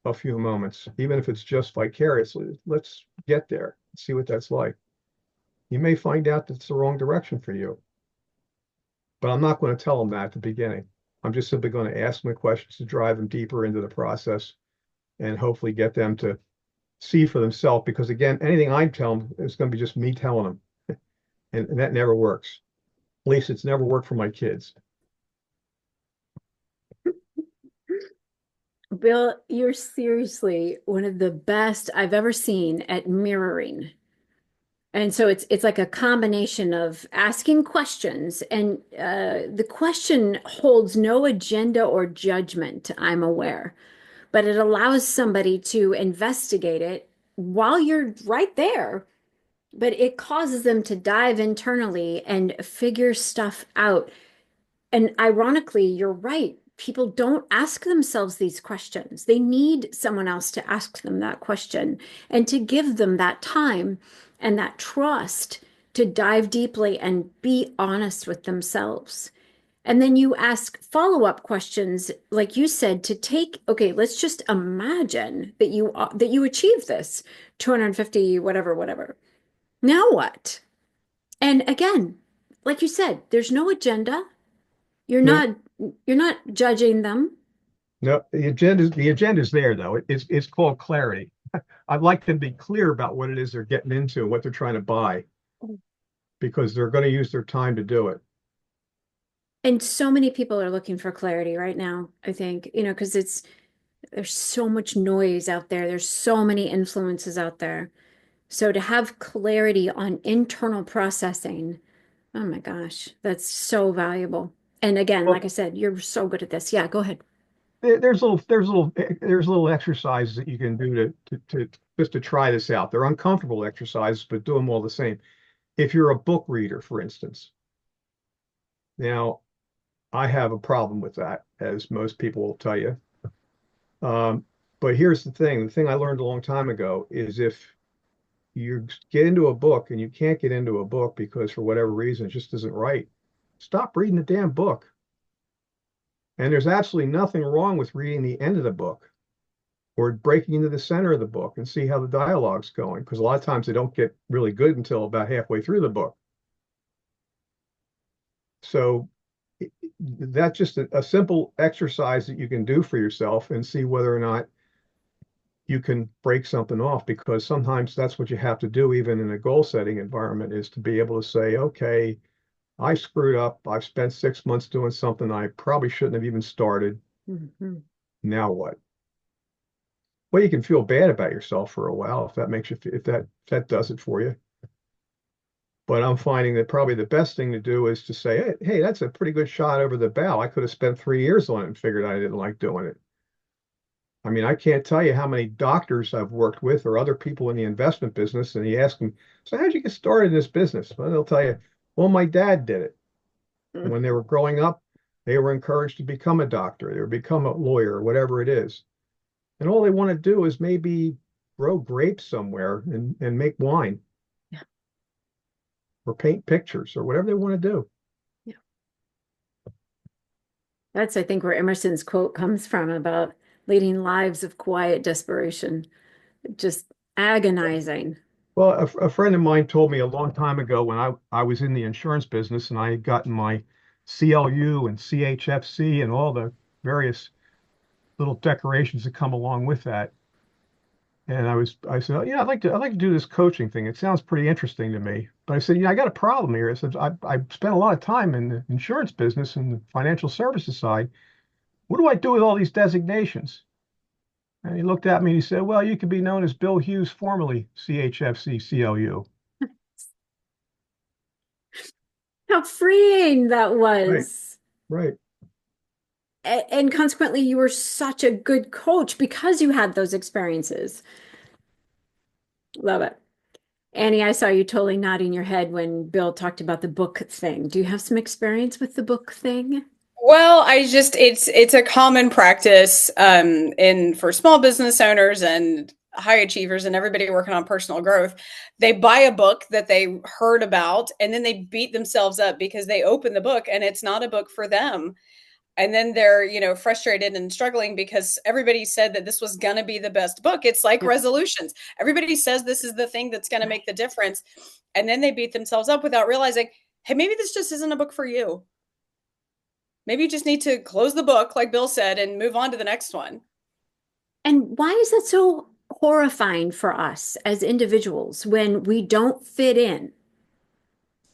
a few moments, even if it's just vicariously. Let's get there, see what that's like. You may find out that it's the wrong direction for you, but I'm not going to tell them that at the beginning. I'm just simply going to ask them the questions to drive them deeper into the process and hopefully get them to see for themselves. Because again, anything I tell them is going to be just me telling them, and that never works. At least it's never worked for my kids.
Bill, you're seriously one of the best I've ever seen at mirroring. And so it's like a combination of asking questions, and the question holds no agenda or judgment, I'm aware, but it allows somebody to investigate it while you're right there. But it causes them to dive internally and figure stuff out. And ironically, you're right. People don't ask themselves these questions. They need someone else to ask them that question and to give them that time and that trust to dive deeply and be honest with themselves. And then you ask follow-up questions, like you said, to take, okay, let's just imagine that you achieve this 250, whatever, whatever. Now what? And again, like you said, there's no agenda. You're
No,
not you're not judging them.
no, the agenda's there though. It's called clarity. I'd like them to be clear about what it is they're getting into and what they're trying to buy, because they're going to use their time to do it.
And so many people are looking for clarity right now, I think, because there's so much noise out there. There's so many influences out there. So to have clarity on internal processing, oh my gosh, that's so valuable. And again, like
Well,
I said, you're so good at this. Yeah, go ahead.
there's little exercises that you can do to just to try this out. They're uncomfortable exercises, but do them all the same. If you're a book reader, for instance, now I have a problem with that, as most people will tell you. Um, but here's the thing: the thing I learned a long time ago is if you get into a book and you can't get into a book because for whatever reason it just isn't right, stop reading the damn book. And there's absolutely nothing wrong with reading the end of the book or breaking into the center of the book and see how the dialogue's going, because a lot of times they don't get really good until about halfway through the book. So that's just a simple exercise that you can do for yourself and see whether or not you can break something off, because sometimes that's what you have to do, even in a goal setting environment, is to be able to say, okay, I screwed up. I've spent 6 months doing something I probably shouldn't have even started.
Mhm.
Now what? Well, you can feel bad about yourself for a while if that makes you, if that does it for you. But I'm finding that probably the best thing to do is to say, hey, that's a pretty good shot over the bow. I could have spent 3 years on it and figured I didn't like doing it. I mean, I can't tell you how many doctors I've worked with or other people in the investment business, and you ask them, so how'd you get started in this business? Well, they'll tell you, well, my dad did it. And when they were growing up, they were encouraged to become a doctor or become a lawyer or whatever it is. And all they want to do is maybe grow grapes somewhere and make wine
Yeah.
or paint pictures or whatever they want to do.
Yeah. That's, I think, where Emerson's quote comes from about leading lives of quiet desperation, just agonizing.
Well, a friend of mine told me a long time ago when I was in the insurance business and I had gotten my CLU and CHFC and all the various little decorations that come along with that. And I said, oh, yeah, I'd like to do this coaching thing. It sounds pretty interesting to me. But I said, yeah, I got a problem here. I said, I spent a lot of time in the insurance business and the financial services side. What do I do with all these designations? And he looked at me and he said, well, you could be known as Bill Hughes, formerly CHFC CLU.
How freeing that
Right,
was.
right.
And consequently, you were such a good coach because you had those experiences. Love it. Annie, I saw you totally nodding your head when Bill talked about the book thing. Do you have some experience with the book thing?
Well, it's a common practice in for small business owners, and high achievers and everybody working on personal growth, they buy a book that they heard about and then they beat themselves up because they open the book and it's not a book for them. And then they're, frustrated and struggling because everybody said that this was going to be the best book. It's like
Yep.
resolutions. Everybody says this is the thing that's going to make the difference. And then they beat themselves up without realizing, hey, maybe this just isn't a book for you. Maybe you just need to close the book, like Bill said, and move on to the next one.
And why is that so horrifying for us as individuals when we don't fit in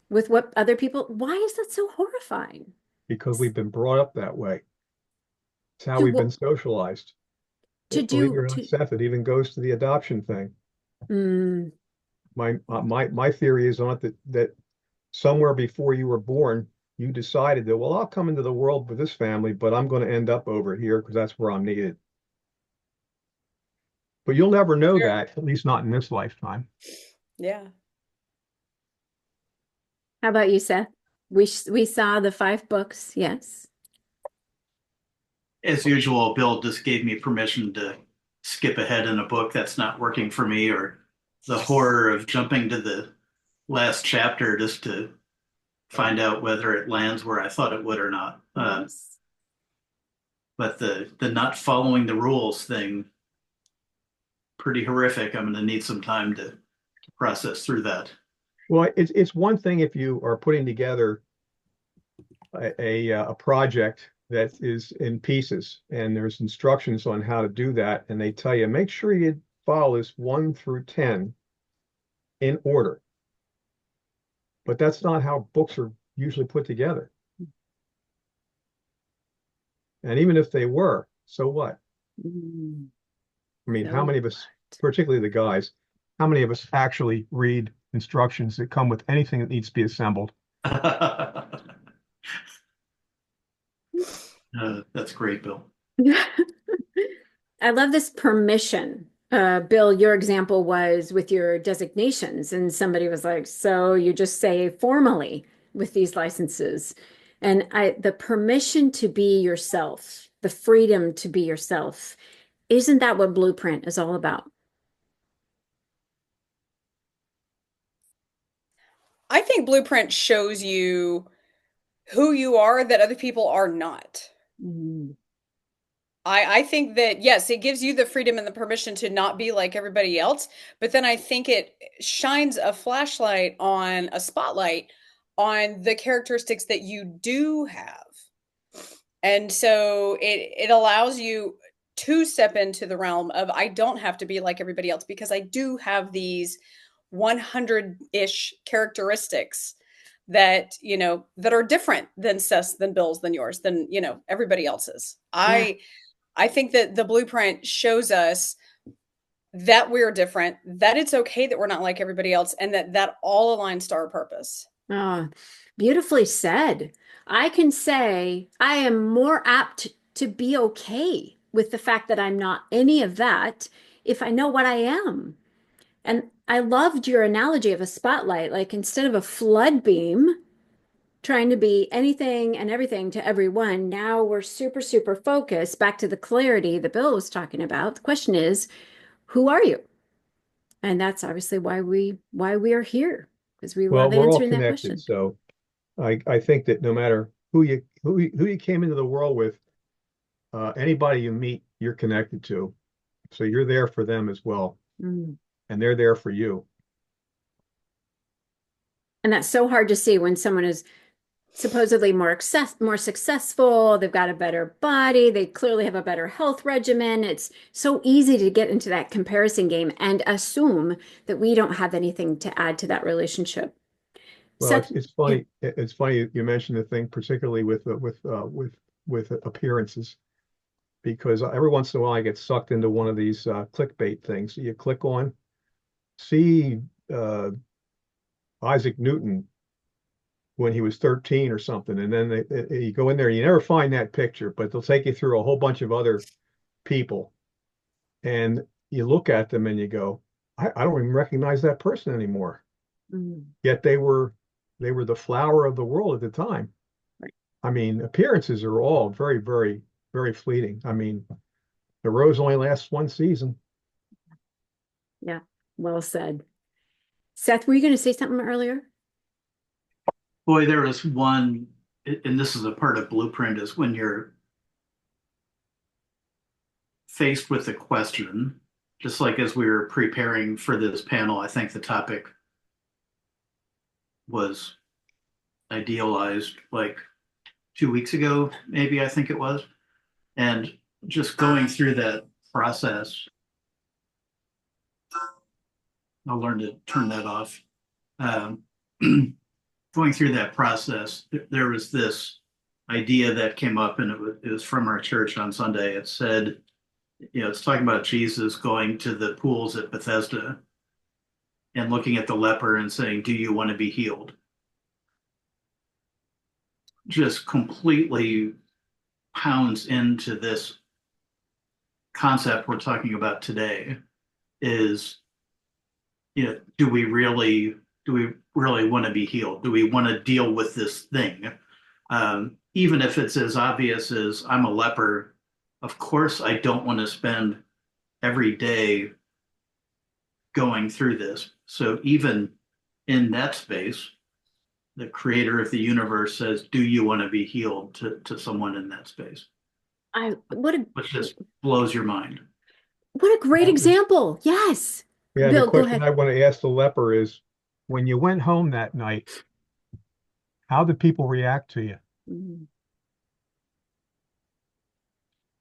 with what other people, why is that so horrifying?
Because we've been brought up that way. It's how
To
we've been
what
socialized.
to
Believe it
do
or not,
to
Seth, it even goes to the adoption thing.
mm,
My theory is on it that somewhere before you were born, you decided that, well, I'll come into the world with this family, but I'm going to end up over here because that's where I'm needed. But you'll never know that, at least not in this lifetime.
Yeah.
how about you, Seth? We saw the 5 books, yes.
As usual, Bill just gave me permission to skip ahead in a book that's not working for me, or the horror of jumping to the last chapter just to find out whether it lands where I thought it would or not.
Yes.
But the not following the rules thing, pretty horrific. I'm going to need some time to process through that.
Well, it's one thing if you are putting together a project that is in pieces and there's instructions on how to do that, and they tell you make sure you follow this 1 through 10 in order. But that's not how books are usually put together. And even if they were, so what?
Mm,
I mean,
so
how many of us, particularly the guys, how many of us actually read instructions that come with anything that needs to be assembled?
That's great, Bill.
I love this permission. Bill, your example was with your designations, and somebody was like, so you just say formally with these licenses. And the permission to be yourself, the freedom to be yourself, isn't that what Blueprint is all about?
I think Blueprint shows you who you are that other people are not.
Mm,
I think that, yes, it gives you the freedom and the permission to not be like everybody else, but then I think it shines a flashlight on a spotlight on the characteristics that you do have. And so it allows you to step into the realm of I don't have to be like everybody else because I do have these 100-ish characteristics that that are different than Seth's, than Bill's, than yours, than everybody else's.
yeah.
I think that the Blueprint shows us that we're different, that it's okay that we're not like everybody else, and that all aligns to our purpose.
Oh, beautifully said. I can say I am more apt to be okay with the fact that I'm not any of that if I know what I am. And I loved your analogy of a spotlight, like instead of a flood beam trying to be anything and everything to everyone, now we're super, super focused back to the clarity that Bill was talking about. The question is, who are you? And that's obviously why we are here, because we
Well,
love
we're all
answering that
connected,
question.
so I think that no matter who you came into the world with, anybody you meet, you're connected to. So you're there for them as well,
Mm.
and they're there for you.
And that's so hard to see when someone is supposedly more successful, they've got a better body, they clearly have a better health regimen. It's so easy to get into that comparison game and assume that we don't have anything to add to that relationship.
Well,
Seth,
it's
yeah.
funny. It's funny you mentioned the thing, particularly with appearances, because every once in a while I get sucked into one of these clickbait things. You click on, see uh, Isaac Newton when he was 13 or something, and then you go in there and you never find that picture, but they'll take you through a whole bunch of other people, and you look at them and you go, I don't even recognize that person anymore.
Mm,
Yet they were the flower of the world at the time.
right.
I mean, appearances are all very, very, very fleeting. I mean, the rose only lasts one season.
Yeah, well said. Seth, were you going to say something earlier?
Boy, there is one, and this is a part of Blueprint, is when you're faced with a question, just like as we were preparing for this panel, I think the topic was idealized like 2 weeks ago, maybe I think it was. And just going through that process, I'll learn to turn that off. Um, going through that process, there was this idea that came up, and it was from our church on Sunday. It said, it's talking about Jesus going to the pools at Bethesda and looking at the leper and saying, "Do you want to be healed?" Just completely pounds into this concept we're talking about today is, do we really want to be healed? Do we want to deal with this thing? Even if it's as obvious as I'm a leper, of course I don't want to spend every day going through this. So even in that space, the creator of the universe says, "Do you want to be healed?" to someone in that space, which just blows your mind.
What a great example. Yes.
Yeah, the
Bill, go
question
ahead.
I want to ask the leper is, when you went home that night, how did people react to you?
Mm.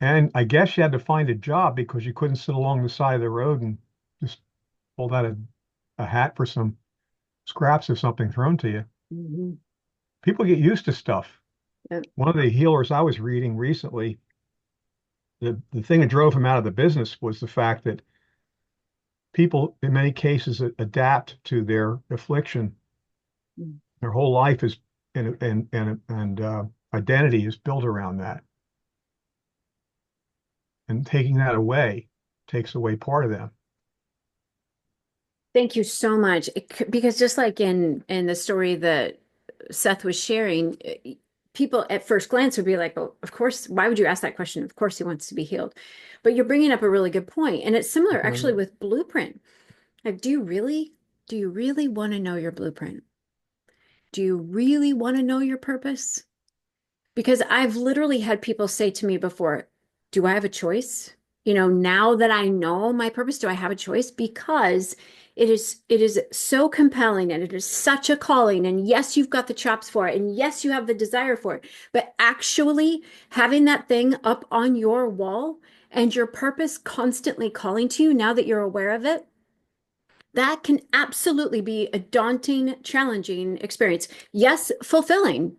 And I guess you had to find a job because you couldn't sit along the side of the road and just hold out a hat for some scraps of something thrown to you.
Mhm.
People get used to stuff.
Yep.
One of the healers I was reading recently, the thing that drove him out of the business was the fact that people, in many cases, adapt to their affliction.
Mm.
Their whole life is and identity is built around that. And taking that away takes away part of them.
Thank you so much. Because just like in the story that Seth was sharing, people at first glance would be like, "Oh, of course, why would you ask that question? Of course he wants to be healed." But you're bringing up a really good point. And it's similar actually with Blueprint. Like, do you really want to know your blueprint? Do you really want to know your purpose? Because I've literally had people say to me before, "Do I have a choice? Now that I know my purpose, do I have a choice?" Because it is so compelling and it is such a calling. And yes, you've got the chops for it. And yes, you have the desire for it. But actually having that thing up on your wall and your purpose constantly calling to you now that you're aware of it, that can absolutely be a daunting, challenging experience. Yes, fulfilling,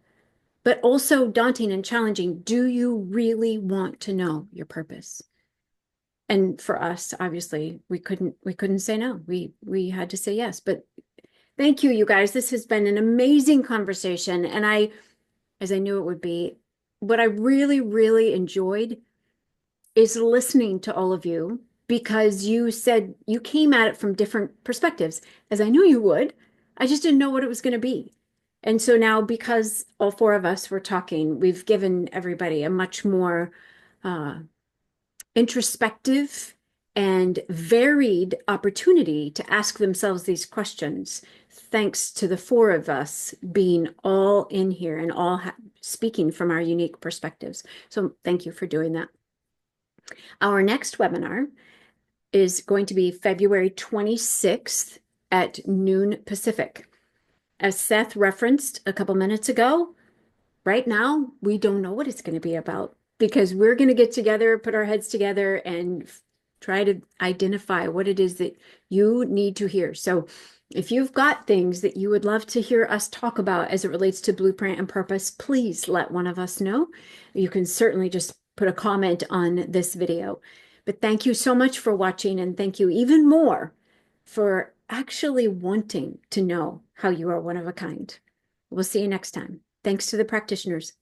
but also daunting and challenging. Do you really want to know your purpose? And for us, obviously, we couldn't say no. We had to say yes. But thank you, you guys. This has been an amazing conversation. And as I knew it would be, what I really, really enjoyed is listening to all of you, because you said you came at it from different perspectives, as I knew you would. I just didn't know what it was going to be. And so now, because all four of us were talking, we've given everybody a much more uh, introspective and varied opportunity to ask themselves these questions, thanks to the four of us being all in here and all speaking from our unique perspectives. So thank you for doing that. Our next webinar is going to be February 26th at noon Pacific. As Seth referenced a couple minutes ago, right now, we don't know what it's going to be about, because we're going to get together, put our heads together, and try to identify what it is that you need to hear. So if you've got things that you would love to hear us talk about as it relates to blueprint and purpose, please let one of us know. You can certainly just put a comment on this video. But thank you so much for watching, and thank you even more for actually wanting to know how you are one of a kind. We'll see you next time. Thanks to the practitioners.